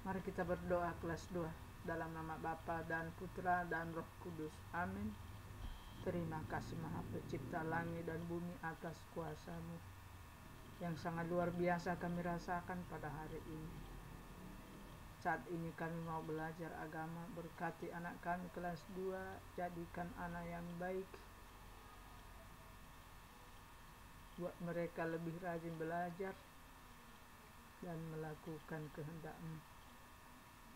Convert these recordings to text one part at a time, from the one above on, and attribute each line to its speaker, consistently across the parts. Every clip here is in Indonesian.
Speaker 1: Mari kita berdoa kelas 2. Dalam nama Bapa dan Putra dan Roh Kudus. Amin. Terima kasih Maha Pencipta langit dan bumi atas kuasa-Mu yang sangat luar biasa kami rasakan pada hari ini. Saat ini kami mau belajar agama. Berkati anak kami kelas 2, jadikan anak yang baik, buat mereka lebih rajin belajar dan melakukan kehendak-Mu,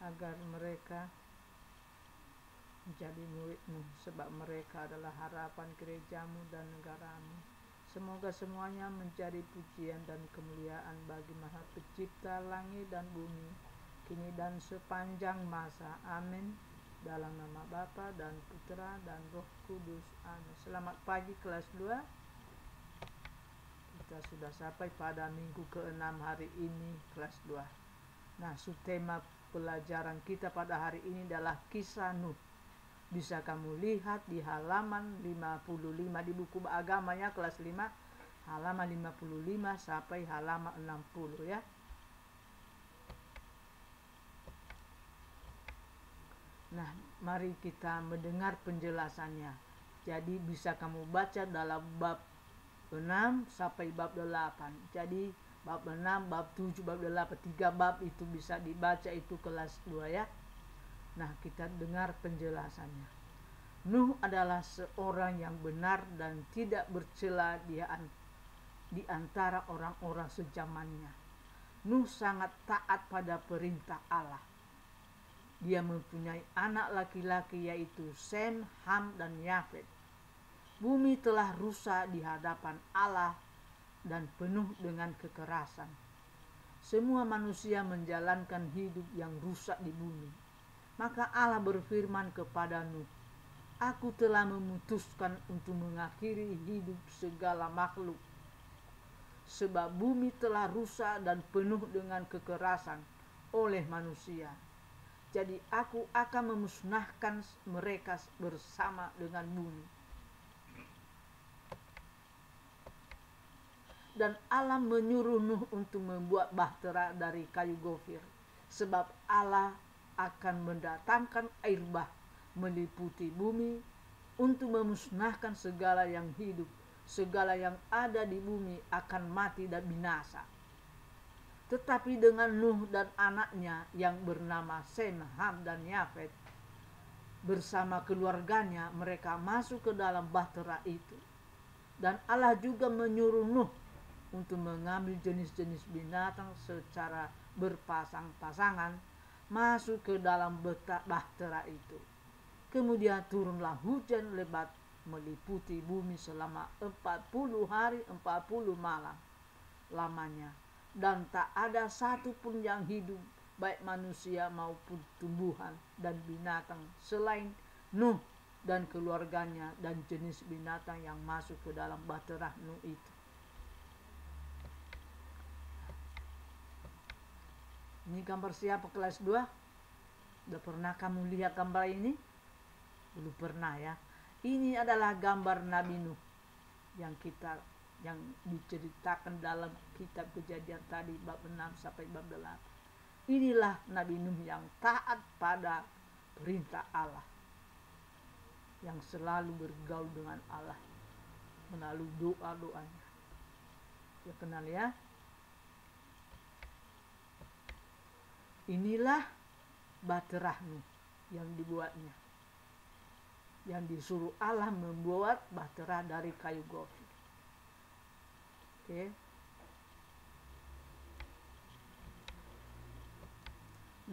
Speaker 1: agar mereka menjadi murid-Mu, sebab mereka adalah harapan gereja-Mu dan negara-Mu. Semoga semuanya menjadi pujian dan kemuliaan bagi Maha Pencipta langit dan bumi, kini dan sepanjang masa. Amin. Dalam nama Bapa dan Putra dan Roh Kudus. Amin. Selamat pagi kelas 2. Kita sudah sampai pada minggu ke-6 hari ini kelas 2. Nah, subtema pelajaran kita pada hari ini adalah kisah Nuh. Bisa kamu lihat di halaman 55 di buku agamanya kelas 5, halaman 55 sampai halaman 60 ya. Nah, mari kita mendengar penjelasannya. Jadi bisa kamu baca dalam bab 6 sampai bab 8. Jadi bab 6, bab 7, bab 8, 3 bab itu bisa dibaca, itu kelas 2 ya. Nah, kita dengar penjelasannya. Nuh adalah seorang yang benar dan tidak bercela di antara orang-orang sezamannya. Nuh sangat taat pada perintah Allah. Dia mempunyai anak laki-laki yaitu Sem, Ham, dan Yafet. Bumi telah rusak di hadapan Allah dan penuh dengan kekerasan. Semua manusia menjalankan hidup yang rusak di bumi. Maka Allah berfirman kepada Nuh, "Aku telah memutuskan untuk mengakhiri hidup segala makhluk, sebab bumi telah rusak dan penuh dengan kekerasan oleh manusia. Jadi aku akan memusnahkan mereka bersama dengan bumi." Dan Allah menyuruh Nuh untuk membuat bahtera dari kayu gofir, sebab Allah akan mendatangkan air bah meliputi bumi untuk memusnahkan segala yang hidup. Segala yang ada di bumi akan mati dan binasa. Tetapi dengan Nuh dan anaknya yang bernama Sem, Ham, dan Yafet bersama keluarganya, mereka masuk ke dalam bahtera itu. Dan Allah juga menyuruh Nuh untuk mengambil jenis-jenis binatang secara berpasang-pasangan masuk ke dalam bahtera itu. Kemudian turunlah hujan lebat meliputi bumi selama 40 hari 40 malam lamanya. Dan tak ada satu pun yang hidup, baik manusia maupun tumbuhan dan binatang, selain Nuh dan keluarganya dan jenis binatang yang masuk ke dalam bahtera Nuh itu. Ini gambar siapa kelas 2? Udah pernah kamu lihat gambar ini? Belum pernah ya. Ini adalah gambar Nabi Nuh yang diceritakan dalam kitab Kejadian tadi bab 6 sampai bab 8. Inilah Nabi Nuh yang taat pada perintah Allah, yang selalu bergaul dengan Allah melalui doa-doanya. Ya, kenal ya. Inilah bahtera Nuh yang dibuatnya, yang disuruh Allah membuat bahtera dari kayu gofir. Oke.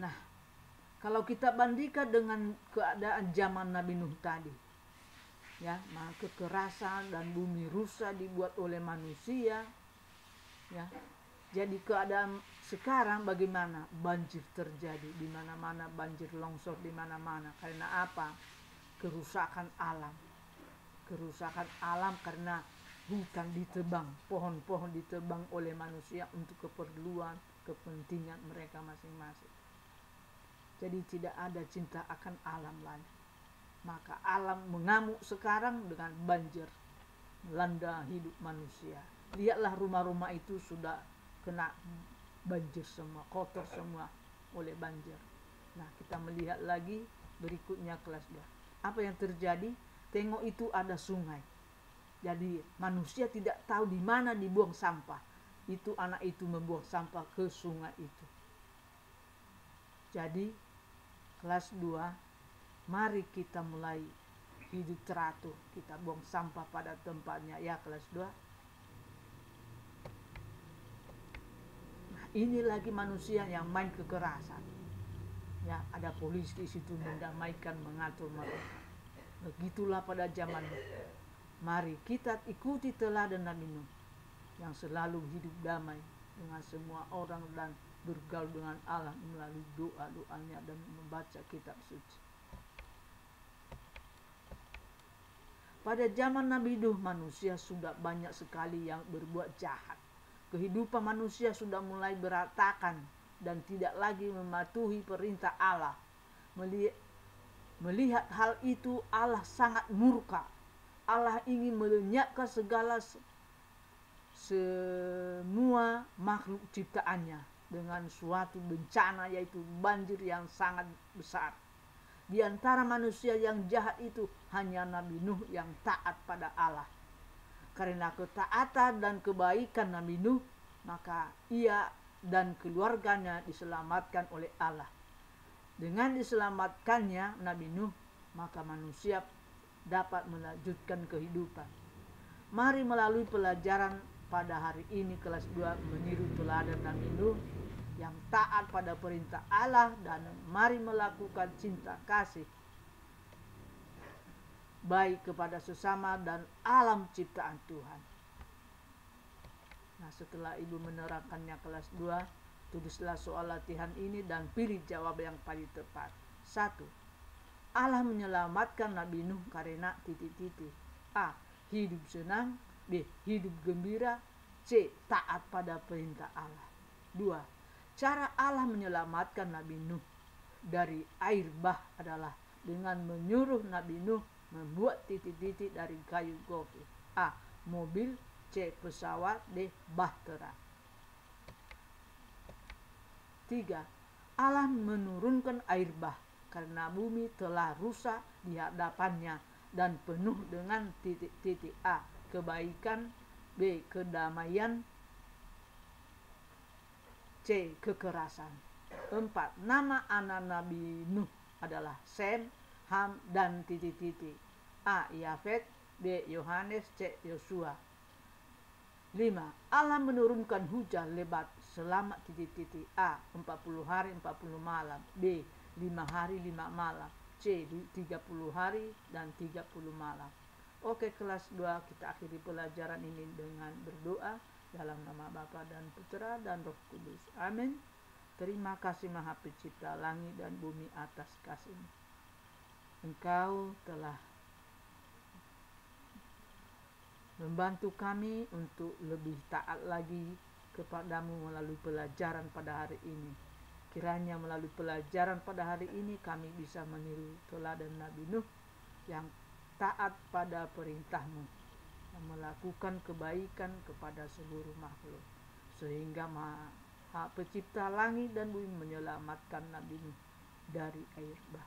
Speaker 1: Nah, kalau kita bandingkan dengan keadaan zaman Nabi Nuh tadi, ya, maka kekerasan dan bumi rusak dibuat oleh manusia, ya. Jadi keadaan sekarang bagaimana? Banjir terjadi di mana-mana, banjir longsor di mana-mana. Karena apa? Kerusakan alam. Kerusakan alam karena hutan ditebang, pohon-pohon ditebang oleh manusia untuk keperluan, kepentingan mereka masing-masing. Jadi tidak ada cinta akan alam lagi. Maka alam mengamuk sekarang dengan banjir melanda hidup manusia. Lihatlah rumah-rumah itu sudah kena banjir semua, kotor semua. oleh banjir. Nah, kita melihat lagi berikutnya kelas 2. Apa yang terjadi? Tengok itu ada sungai. Jadi manusia tidak tahu di mana dibuang sampah. Itu anak itu membuang sampah ke sungai itu. Jadi kelas 2, mari kita mulai hidup teratur. Kita buang sampah pada tempatnya ya kelas 2. Nah, ini lagi manusia yang main kekerasan. Ya, ada polisi di situ mendamaikan, mengatur mereka. Begitulah pada zaman Nuh. Mari kita ikuti teladan Nabi Nuh yang selalu hidup damai dengan semua orang dan bergaul dengan Allah melalui doa-doanya dan membaca kitab suci. Pada zaman Nabi Nuh, manusia sudah banyak sekali yang berbuat jahat. Kehidupan manusia sudah mulai berantakan dan tidak lagi mematuhi perintah Allah. Melihat hal itu, Allah sangat murka. Allah ingin melenyapkan semua makhluk ciptaannya dengan suatu bencana, yaitu banjir yang sangat besar. Di antara manusia yang jahat itu hanya Nabi Nuh yang taat pada Allah. Karena ketaatan dan kebaikan Nabi Nuh, maka ia dan keluarganya diselamatkan oleh Allah. Dengan diselamatkannya Nabi Nuh, maka manusia dapat melanjutkan kehidupan. Mari melalui pelajaran pada hari ini kelas 2 meniru teladan Nabi Nuh yang taat pada perintah Allah, dan mari melakukan cinta kasih baik kepada sesama dan alam ciptaan Tuhan. Nah, setelah ibu menerangkannya kelas 2, tulislah soal latihan ini dan pilih jawab yang paling tepat. 1. Allah menyelamatkan Nabi Nuh karena titik-titik. A. Hidup senang. B. Hidup gembira. C. Taat pada perintah Allah. 2. Cara Allah menyelamatkan Nabi Nuh dari air bah adalah dengan menyuruh Nabi Nuh membuat titik-titik dari kayu gofi. A. Mobil. C. Pesawat. D. Bahtera. 3. Allah menurunkan air bah karena bumi telah rusak di hadapannya dan penuh dengan titik-titik. A. Kebaikan. B. Kedamaian. C. Kekerasan. 4. Nama anak Nabi Nuh adalah Sem, Ham, dan titik-titik. A. Yafet. B. Yohanes. C. Yosua. 5. Allah menurunkan hujan lebat selama titik-titik. A. 40 hari 40 malam. B. 5 hari 5 malam. C. 30 hari dan 30 malam. Oke, kelas 2 kita akhiri pelajaran ini dengan berdoa dalam nama Bapa dan Putra dan Roh Kudus. Amin. Terima kasih Maha Pencipta langit dan bumi atas kasih-Mu. Engkau telah membantu kami untuk lebih taat lagi kepadamu melalui pelajaran pada hari ini. Kiranya melalui pelajaran pada hari ini kami bisa meniru teladan Nabi Nuh yang taat pada perintah-Mu, yang melakukan kebaikan kepada seluruh makhluk, sehingga Maha Pencipta langit dan bumi menyelamatkan Nabi Nuh dari air bah.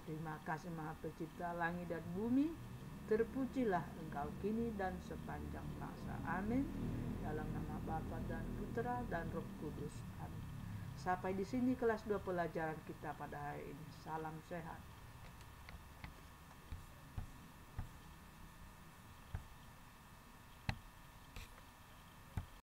Speaker 1: Terima kasih Maha Pencipta langit dan bumi. Terpujilah Engkau kini dan sepanjang masa. Amin. Dalam nama Bapa dan Putra dan Roh Kudus. Amin. Sampai di sini kelas 2 pelajaran kita pada hari ini. Salam sehat.